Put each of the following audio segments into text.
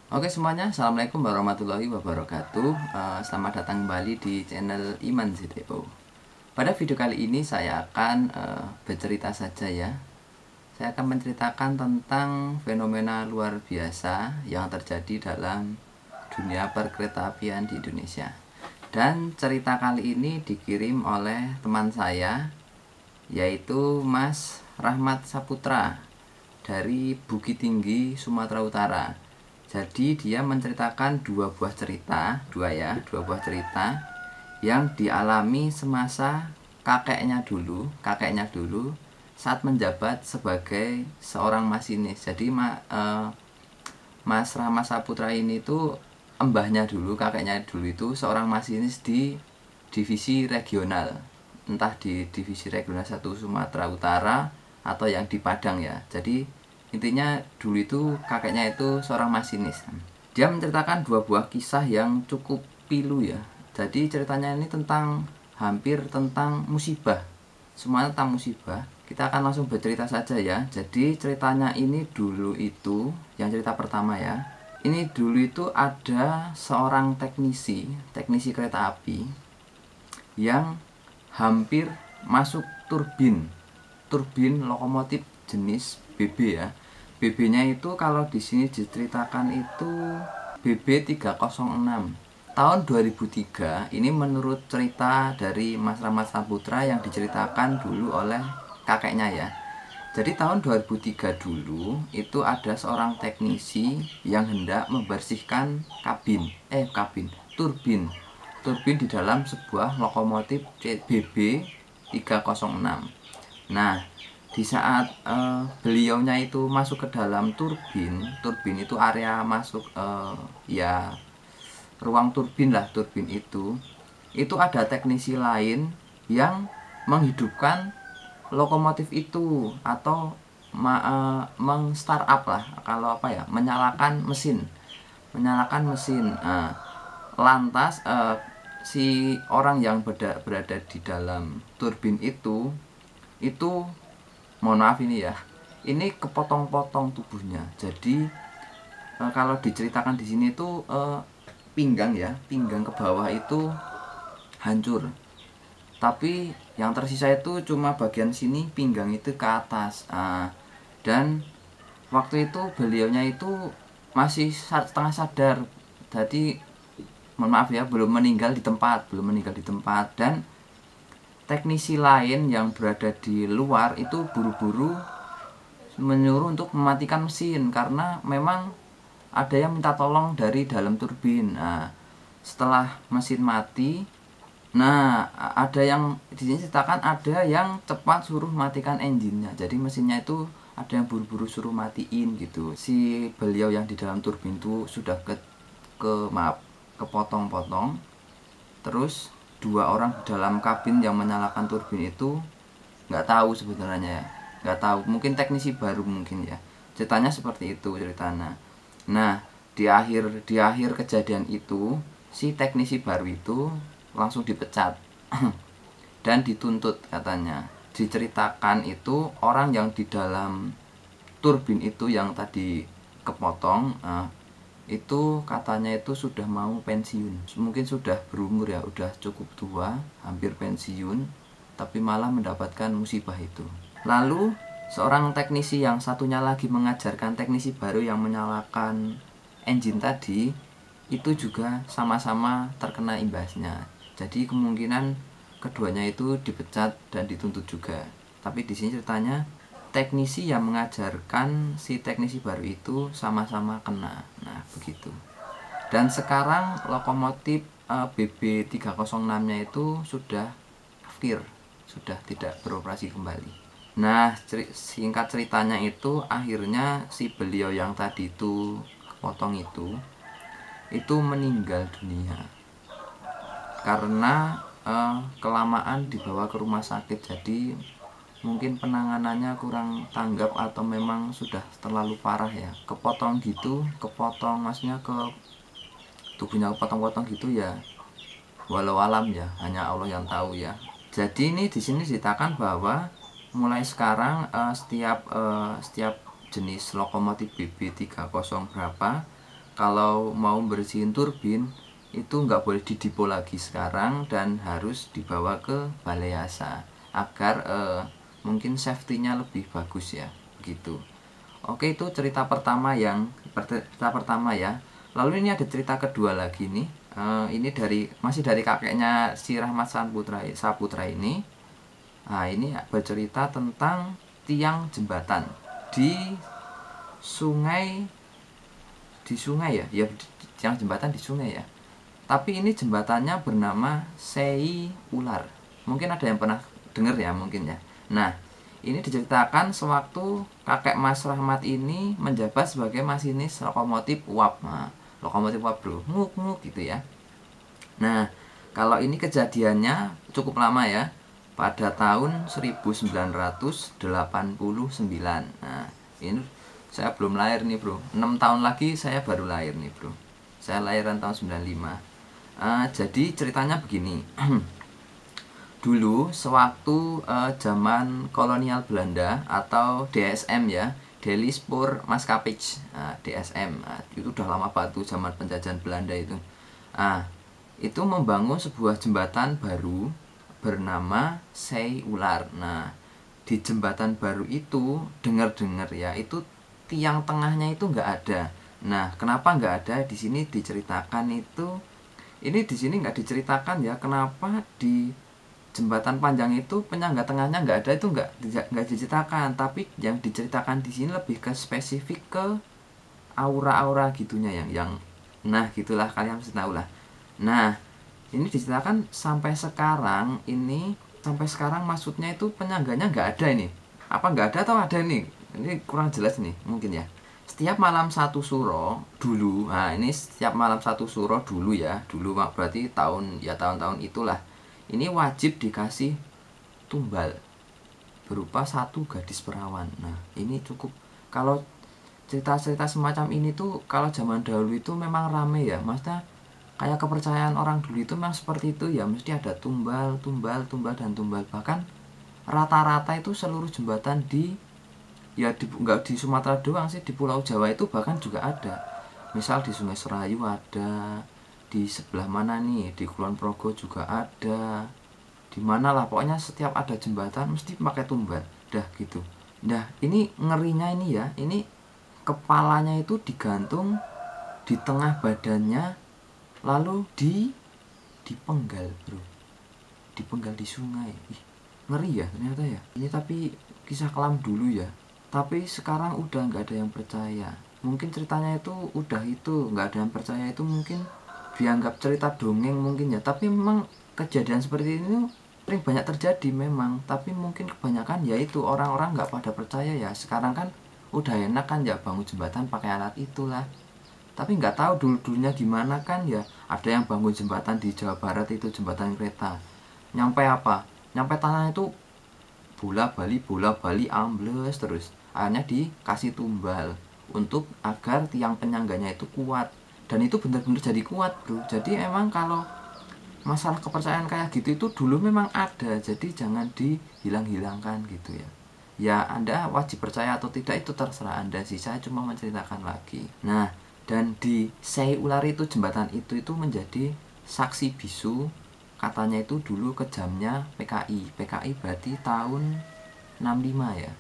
Oke semuanya, Assalamualaikum warahmatullahi wabarakatuh. Selamat datang kembali di channel Iman ZTO. Pada video kali ini saya akan bercerita saja ya. Saya akan menceritakan tentang fenomena luar biasa yang terjadi dalam dunia perkeretaapian di Indonesia. Dan cerita kali ini dikirim oleh teman saya, yaitu Mas Rahmat Saputra dari Bukit Tinggi, Sumatera Utara. Jadi dia menceritakan dua buah cerita yang dialami semasa kakeknya dulu saat menjabat sebagai seorang masinis. Jadi Mas Rama Saputra ini tuh kakeknya dulu itu seorang masinis di divisi regional, entah di divisi regional 1 Sumatera Utara atau yang di Padang ya. Jadi intinya dulu itu kakeknya itu seorang masinis. Dia menceritakan dua buah kisah yang cukup pilu ya. Jadi ceritanya ini hampir tentang musibah. Semuanya tentang musibah. Kita akan langsung bercerita saja ya. Jadi ceritanya ini dulu itu, yang cerita pertama ya. Ini dulu itu ada seorang teknisi kereta api yang hampir masuk turbin lokomotif jenis BB ya. BB-nya itu kalau di sini diceritakan itu BB306 tahun 2003. Ini menurut cerita dari Mas Rahmat Saputra yang diceritakan dulu oleh kakeknya ya. Jadi tahun 2003 dulu itu ada seorang teknisi yang hendak membersihkan turbin di dalam sebuah lokomotif BB 306. Nah, di saat beliaunya itu masuk ke dalam turbin itu area masuk ya ruang turbin itu ada teknisi lain yang menghidupkan lokomotif itu atau meng-startup lah, kalau apa ya, menyalakan mesin. Lantas si orang yang berada di dalam turbin itu mohon maaf ini ya, ini kepotong-potong tubuhnya. Jadi kalau diceritakan di sini itu pinggang ke bawah itu hancur, tapi yang tersisa itu cuma bagian sini pinggang itu ke atas. Dan waktu itu beliaunya itu masih setengah sadar, jadi mohon maaf ya, belum meninggal di tempat. Dan teknisi lain yang berada di luar itu buru-buru menyuruh untuk mematikan mesin karena memang ada yang minta tolong dari dalam turbin. Setelah mesin mati, ada yang di sini ceritakan ada yang cepat suruh matikan engine-nya. Jadi mesinnya itu ada yang buru-buru suruh matiin gitu. Si beliau yang di dalam turbin itu sudah kepotong-potong. Terus dua orang di dalam kabin yang menyalakan turbin itu nggak tahu sebenarnya ya. Nggak tahu, mungkin teknisi baru mungkin ya. Ceritanya seperti itu ceritanya. Nah, di akhir kejadian itu si teknisi baru itu langsung dipecat dan dituntut katanya. Diceritakan itu orang yang di dalam turbin itu yang tadi kepotong itu katanya itu sudah mau pensiun, mungkin sudah berumur ya, udah cukup tua, hampir pensiun, tapi malah mendapatkan musibah itu. Lalu seorang teknisi yang satunya lagi mengajarkan teknisi baru yang menyalakan engine tadi itu juga sama-sama terkena imbasnya. Jadi kemungkinan keduanya itu dipecat dan dituntut juga. Tapi di sini ceritanya teknisi yang mengajarkan si teknisi baru itu sama-sama kena. Nah, begitu. Dan sekarang lokomotif BB 306-nya itu sudah kafir, sudah tidak beroperasi kembali. Nah, singkat ceritanya itu akhirnya si beliau yang tadi itu kepotong itu meninggal dunia karena kelamaan dibawa ke rumah sakit. Jadi mungkin penanganannya kurang tanggap atau memang sudah terlalu parah ya. Kepotong maksudnya ke tubuhnya kepotong-potong gitu ya. Walau alam ya, hanya Allah yang tahu ya. Jadi ini di sini diceritakan bahwa mulai sekarang setiap jenis lokomotif BB 30 berapa kalau mau bersihin turbin itu nggak boleh di depo lagi sekarang dan harus dibawa ke balai yasa agar mungkin safety-nya lebih bagus ya, begitu. Oke, itu cerita pertama ya. Lalu ini ada cerita kedua lagi nih. Ini masih dari kakeknya si Rahmat Saputra ini. Nah, ini bercerita tentang tiang jembatan di sungai ya, tiang jembatan di sungai ya. Tapi ini jembatannya bernama Sei Ular. Mungkin ada yang pernah dengar ya mungkin ya. Nah, ini diceritakan sewaktu kakek Mas Rahmat ini menjabat sebagai masinis lokomotif uap. Nah, lokomotif uap bro, nguk gitu ya. Nah, kalau ini kejadiannya cukup lama ya, pada tahun 1989. Nah, ini saya belum lahir nih bro, 6 tahun lagi saya baru lahir nih bro. Saya lahiran tahun 95. Jadi ceritanya begini. Dulu sewaktu zaman kolonial Belanda atau DSM ya, Delhi Spoor Maatschappij, DSM, itu udah lama banget tuh, zaman penjajahan Belanda itu. Itu membangun sebuah jembatan baru bernama Sei Ular. Nah, di jembatan baru itu dengar-dengar ya, itu tiang tengahnya itu nggak ada. Nah, kenapa nggak ada? Di sini diceritakan itu, ini di sini nggak diceritakan ya, kenapa di jembatan panjang itu penyangga tengahnya nggak ada, itu nggak diceritakan. Tapi yang diceritakan di sini lebih ke spesifik ke aura-aura gitunya yang nah gitulah, kalian mesti tahu lah. Nah, ini diceritakan sampai sekarang maksudnya itu penyangganya nggak ada ini. Apa nggak ada atau ada nih? Ini kurang jelas nih mungkin ya. Setiap malam satu suro dulu, nah ini setiap malam satu suro dulu ya, dulu berarti tahun-tahun itulah. Ini wajib dikasih tumbal berupa satu gadis perawan. Nah, ini cukup, kalau cerita-cerita semacam ini tuh kalau zaman dahulu itu memang rame ya, maksudnya kayak kepercayaan orang dulu itu memang seperti itu ya, mesti ada tumbal dan tumbal. Bahkan rata-rata itu seluruh jembatan nggak di Sumatera doang sih, di Pulau Jawa itu bahkan juga ada. Misal di Sungai Serayu ada, di sebelah mana nih, di Kulon Progo juga ada, di mana lah pokoknya setiap ada jembatan mesti pakai tumbal dah gitu. Nah, ini ngerinya ini ya, ini kepalanya itu digantung di tengah badannya, lalu dipenggal bro, dipenggal di sungai. Ih, ngeri ya ternyata ya ini. Tapi kisah kelam dulu ya, tapi sekarang udah nggak ada yang percaya. Mungkin ceritanya itu udah, itu nggak ada yang percaya, itu mungkin dianggap cerita dongeng mungkin ya. Tapi memang kejadian seperti ini sering banyak terjadi memang, tapi mungkin kebanyakan ya itu orang-orang nggak pada percaya ya. Sekarang kan udah enak kan ya, bangun jembatan pakai alat itulah. Tapi nggak tahu dulu-dulunya gimana kan ya. Ada yang bangun jembatan di Jawa Barat itu, jembatan kereta, nyampe tanah itu bola bali ambles terus. Akhirnya dikasih tumbal untuk agar tiang penyangganya itu kuat, dan itu benar-benar jadi kuat bro. Jadi emang kalau masalah kepercayaan kayak gitu itu dulu memang ada, jadi jangan dihilang-hilangkan gitu ya. Ya Anda wajib percaya atau tidak itu terserah Anda sih, saya cuma menceritakan lagi. Nah, dan di Sei Ular itu, jembatan itu menjadi saksi bisu katanya itu dulu kejamnya PKI berarti tahun 65 ya.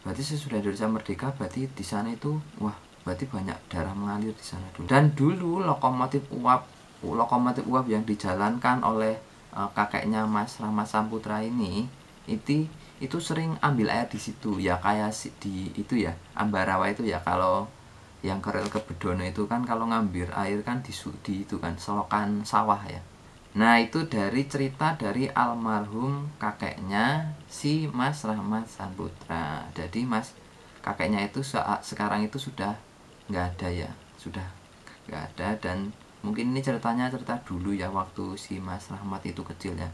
Berarti sesudah Indonesia merdeka, berarti di sana itu wah, berarti banyak darah mengalir di sana dulu. Dan dulu lokomotif uap yang dijalankan oleh kakeknya Mas Rahmat Saputra ini itu sering ambil air di situ ya, kayak di itu ya, Ambarawa itu ya. Kalau yang kerel ke Bedono itu kan kalau ngambil air kan di itu kan selokan sawah ya. Nah, itu dari cerita dari almarhum kakeknya si Mas Rahmat Saputra. Jadi mas kakeknya itu sekarang itu sudah nggak ada ya, sudah nggak ada. Dan mungkin ini cerita dulu ya, waktu si Mas Rahmat itu kecil ya.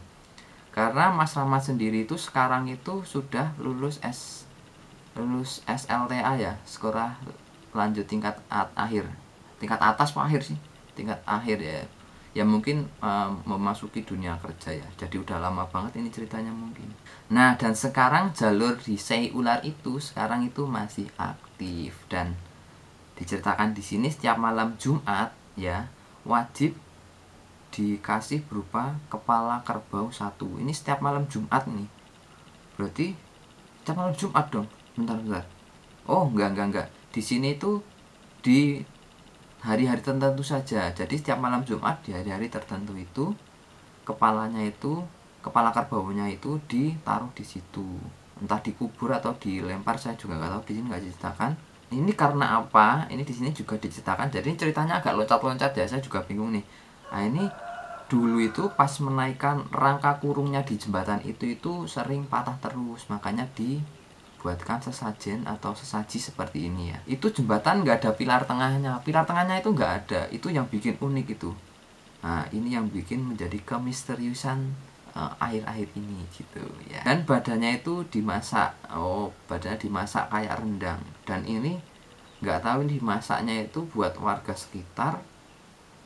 Karena Mas Rahmat sendiri itu sekarang itu sudah lulus SLTA ya, sekolah lanjut tingkat akhir, tingkat atas apa akhir sih, tingkat akhir ya. Ya mungkin memasuki dunia kerja ya. Jadi udah lama banget ini ceritanya mungkin. Nah, dan sekarang jalur di Sei Ular itu sekarang itu masih aktif, dan Diceritakan di sini setiap malam Jumat ya wajib dikasih berupa kepala kerbau 1. Ini setiap malam Jumat nih. Berarti setiap malam Jumat dong. Bentar. Oh, enggak. Di sini itu di hari-hari tertentu saja. Jadi setiap malam Jumat di hari-hari tertentu itu kepala kerbaunya itu ditaruh di situ. Entah dikubur atau dilempar, saya juga nggak tahu, di sini nggak diceritakan. Ini karena apa? Ini di sini juga diceritakan. Jadi ceritanya agak loncat-loncat ya, saya juga bingung nih. Nah, ini dulu itu pas menaikkan rangka kurungnya di jembatan itu sering patah terus, makanya dibuatkan sesajen atau sesaji seperti ini ya. Itu jembatan nggak ada pilar tengahnya itu nggak ada, itu yang bikin unik itu. Nah, ini yang bikin menjadi kemisteriusan air-air ini gitu ya. Dan badannya itu dimasak. Oh, badannya dimasak kayak rendang. Dan ini nggak tahu ini dimasaknya itu buat warga sekitar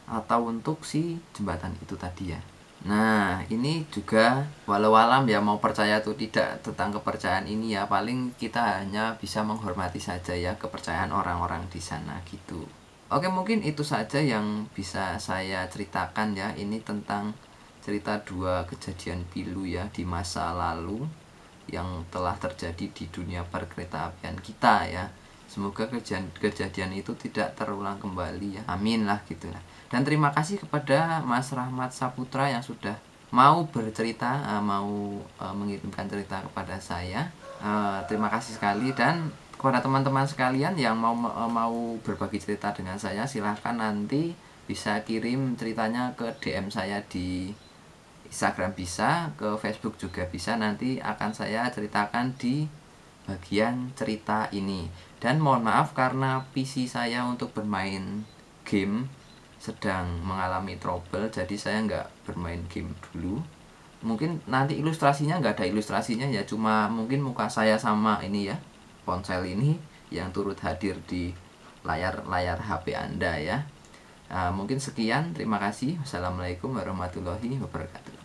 atau untuk si jembatan itu tadi ya. Nah, ini juga walau alam ya, mau percaya atau tidak tentang kepercayaan ini ya, paling kita hanya bisa menghormati saja ya kepercayaan orang-orang di sana gitu. Oke, mungkin itu saja yang bisa saya ceritakan ya. Ini tentang cerita 2 kejadian pilu ya di masa lalu yang telah terjadi di dunia perkeretaapian kita ya. Semoga kejadian itu tidak terulang kembali ya. Amin lah gitu lah. Dan terima kasih kepada Mas Rahmat Saputra yang sudah mau bercerita, mau mengirimkan cerita kepada saya. Terima kasih sekali. Dan kepada teman-teman sekalian yang mau berbagi cerita dengan saya, silahkan nanti bisa kirim ceritanya ke DM saya di Instagram, bisa ke Facebook juga bisa. Nanti akan saya ceritakan di bagian cerita ini. Dan mohon maaf karena PC saya untuk bermain game sedang mengalami trouble, jadi saya nggak bermain game dulu. Mungkin nanti ilustrasinya nggak ada ilustrasinya ya, cuma mungkin muka saya sama ini ya, ponsel ini yang turut hadir di layar HP Anda ya. Mungkin sekian, terima kasih. Wassalamualaikum warahmatullahi wabarakatuh.